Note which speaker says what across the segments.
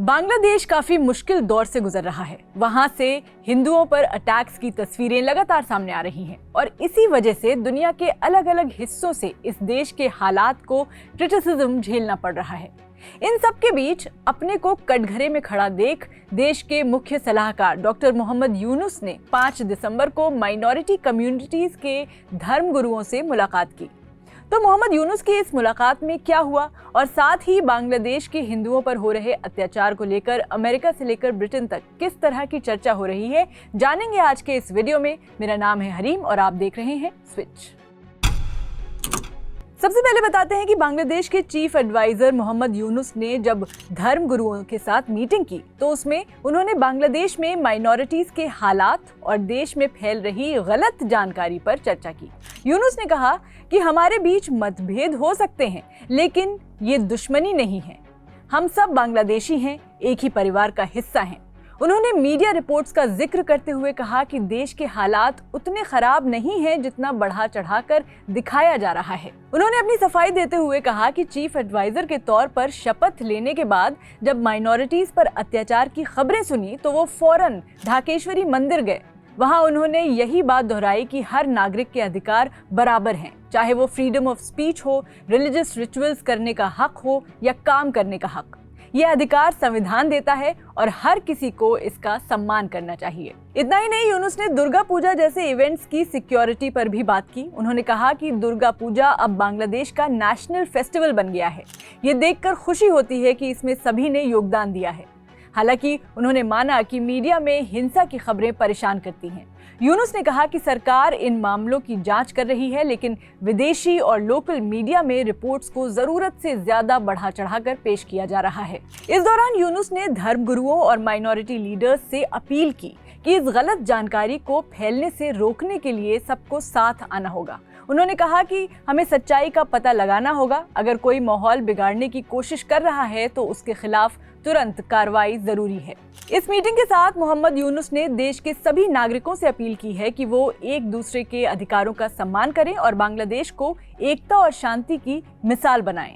Speaker 1: बांग्लादेश काफी मुश्किल दौर से गुजर रहा है। वहां से हिंदुओं पर अटैक्स की तस्वीरें लगातार सामने आ रही हैं और इसी वजह से दुनिया के अलग अलग हिस्सों से इस देश के हालात को क्रिटिसिज्म झेलना पड़ रहा है। इन सब के बीच अपने को कटघरे में खड़ा देख देश के मुख्य सलाहकार डॉक्टर मोहम्मद यूनुस ने 5 दिसंबर को माइनॉरिटी कम्युनिटीज के धर्म गुरुओं से मुलाकात की। तो मोहम्मद यूनुस की इस मुलाकात में क्या हुआ और साथ ही बांग्लादेश के हिंदुओं पर हो रहे अत्याचार को लेकर अमेरिका से लेकर ब्रिटेन तक किस तरह की चर्चा हो रही है, जानेंगे आज के इस वीडियो में। मेरा नाम है हरीम और आप देख रहे हैं स्विच। सबसे पहले बताते हैं कि बांग्लादेश के चीफ एडवाइजर मोहम्मद यूनुस ने जब धर्म गुरुओं के साथ मीटिंग की तो उसमें उन्होंने बांग्लादेश में माइनॉरिटीज के हालात और देश में फैल रही गलत जानकारी पर चर्चा की। यूनुस ने कहा कि हमारे बीच मतभेद हो सकते हैं लेकिन ये दुश्मनी नहीं है। हम सब बांग्लादेशी हैं, एक ही परिवार का हिस्सा हैं। उन्होंने मीडिया रिपोर्ट्स का जिक्र करते हुए कहा कि देश के हालात उतने खराब नहीं हैं जितना बढ़ा चढ़ाकर दिखाया जा रहा है। उन्होंने अपनी सफाई देते हुए कहा कि चीफ एडवाइजर के तौर पर शपथ लेने के बाद जब माइनॉरिटीज पर अत्याचार की खबरें सुनी तो वो फौरन ढाकेश्वरी मंदिर गए। वहां उन्होंने यही बात दोहराई कि हर नागरिक के अधिकार बराबर हैं, चाहे वो फ्रीडम ऑफ स्पीच हो, रिलीजियस रिचुअल्स करने का हक हो या काम करने का हक। यह अधिकार संविधान देता है और हर किसी को इसका सम्मान करना चाहिए। इतना ही नहीं, यूनुस ने दुर्गा पूजा जैसे इवेंट्स की सिक्योरिटी पर भी बात की। उन्होंने कहा कि दुर्गा पूजा अब बांग्लादेश का नेशनल फेस्टिवल बन गया है। ये देखकर खुशी होती है कि इसमें सभी ने योगदान दिया है। हालांकि उन्होंने माना कि मीडिया में हिंसा की खबरें परेशान करती हैं। यूनुस ने कहा कि सरकार इन मामलों की जांच कर रही है लेकिन विदेशी और लोकल मीडिया में रिपोर्ट्स को जरूरत से ज्यादा बढ़ा चढ़ाकर पेश किया जा रहा है। इस दौरान यूनुस ने धर्मगुरुओं और माइनॉरिटी लीडर्स से अपील की कि इस गलत जानकारी को फैलने से रोकने के लिए सबको साथ आना होगा। उन्होंने कहा कि हमें सच्चाई का पता लगाना होगा। अगर कोई माहौल बिगाड़ने की कोशिश कर रहा है तो उसके खिलाफ तुरंत कार्रवाई जरूरी है। इस मीटिंग के साथ मोहम्मद यूनुस ने देश के सभी नागरिकों से अपील की है कि वो एक दूसरे के अधिकारों का सम्मान करें और बांग्लादेश को एकता और शांति की मिसाल बनाएं।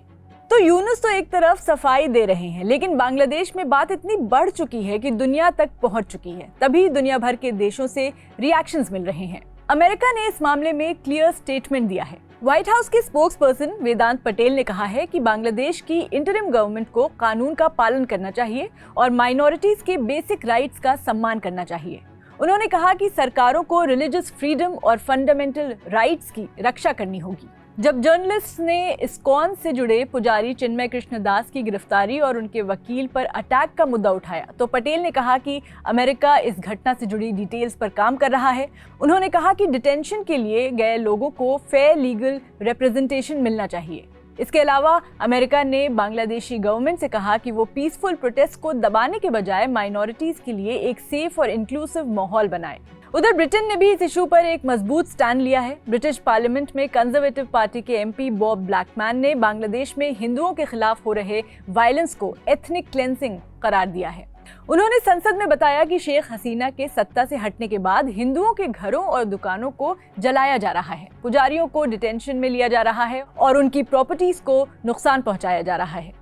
Speaker 1: तो यूनुस तो एक तरफ सफाई दे रहे हैं लेकिन बांग्लादेश में बात इतनी बढ़ चुकी है कि दुनिया तक पहुंच चुकी है। तभी दुनिया भर के देशों से रिएक्शंस मिल रहे हैं। अमेरिका ने इस मामले में क्लियर स्टेटमेंट दिया है। व्हाइट हाउस के स्पोक्सपर्सन वेदांत पटेल ने कहा है कि बांग्लादेश की इंटरिम गवर्नमेंट को कानून का पालन करना चाहिए और माइनॉरिटीज के बेसिक राइट्स का सम्मान करना चाहिए। उन्होंने कहा कि सरकारों को रिलीजियस फ्रीडम और फंडामेंटल राइट्स की रक्षा करनी होगी। जब जर्नलिस्ट ने इस्कॉन से जुड़े पुजारी चिन्मय कृष्ण दास की गिरफ्तारी और उनके वकील पर अटैक का मुद्दा उठाया तो पटेल ने कहा कि अमेरिका इस घटना से जुड़ी डिटेल्स पर काम कर रहा है। उन्होंने कहा कि डिटेंशन के लिए गए लोगों को फेयर लीगल रिप्रेजेंटेशन मिलना चाहिए। इसके अलावा अमेरिका ने बांग्लादेशी गवर्नमेंट से कहा कि वो पीसफुल प्रोटेस्ट को दबाने के बजाय माइनॉरिटीज के लिए एक सेफ और इंक्लूसिव माहौल बनाए। उधर ब्रिटेन ने भी इस इशू पर एक मजबूत स्टैंड लिया है। ब्रिटिश पार्लियामेंट में कंजर्वेटिव पार्टी के एमपी बॉब ब्लैकमैन ने बांग्लादेश में हिंदुओं के खिलाफ हो रहे वायलेंस को एथनिक क्लेंसिंग करार दिया है। उन्होंने संसद में बताया कि शेख हसीना के सत्ता से हटने के बाद हिंदुओं के घरों और दुकानों को जलाया जा रहा है, पुजारियों को डिटेंशन में लिया जा रहा है और उनकी प्रॉपर्टीज को नुकसान पहुंचाया जा रहा है।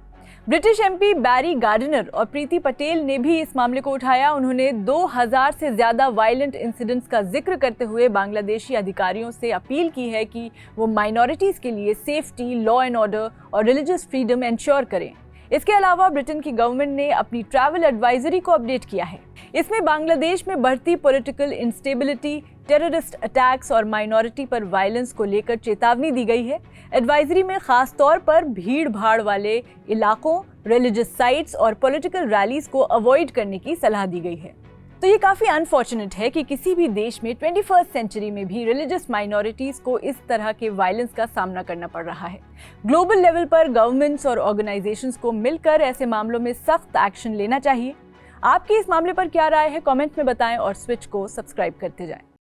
Speaker 1: ब्रिटिश एमपी बैरी गार्डनर और प्रीति पटेल ने भी इस मामले को उठाया। उन्होंने 2000 से ज्यादा वायलेंट इंसिडेंट्स का जिक्र करते हुए बांग्लादेशी अधिकारियों से अपील की है कि वो माइनॉरिटीज के लिए सेफ्टी, लॉ एंड ऑर्डर और रिलीजियस फ्रीडम एंश्योर करें। इसके अलावा ब्रिटेन की गवर्नमेंट ने अपनी ट्रैवल एडवाइजरी को अपडेट किया है। इसमें बांग्लादेश में बढ़ती पॉलिटिकल इंस्टेबिलिटी, टेररिस्ट अटैक्स और माइनॉरिटी पर वायलेंस को लेकर चेतावनी दी गई है। एडवाइजरी में खास तौर पर भीड़ भाड़ वाले इलाकों, रिलीजियस साइट्स और पॉलिटिकल रैलीज को अवॉइड करने की सलाह दी गई है। तो ये काफी अनफॉर्चुनेट है कि किसी भी देश में 21st सेंचुरी में भी रिलीजियस माइनॉरिटीज को इस तरह के वायलेंस का सामना करना पड़ रहा है। ग्लोबल लेवल पर गवर्नमेंट्स और ऑर्गेनाइजेशंस को मिलकर ऐसे मामलों में सख्त एक्शन लेना चाहिए। आपकी इस मामले पर क्या राय है, कमेंट में बताएं और स्विच को सब्सक्राइब करते जाएं।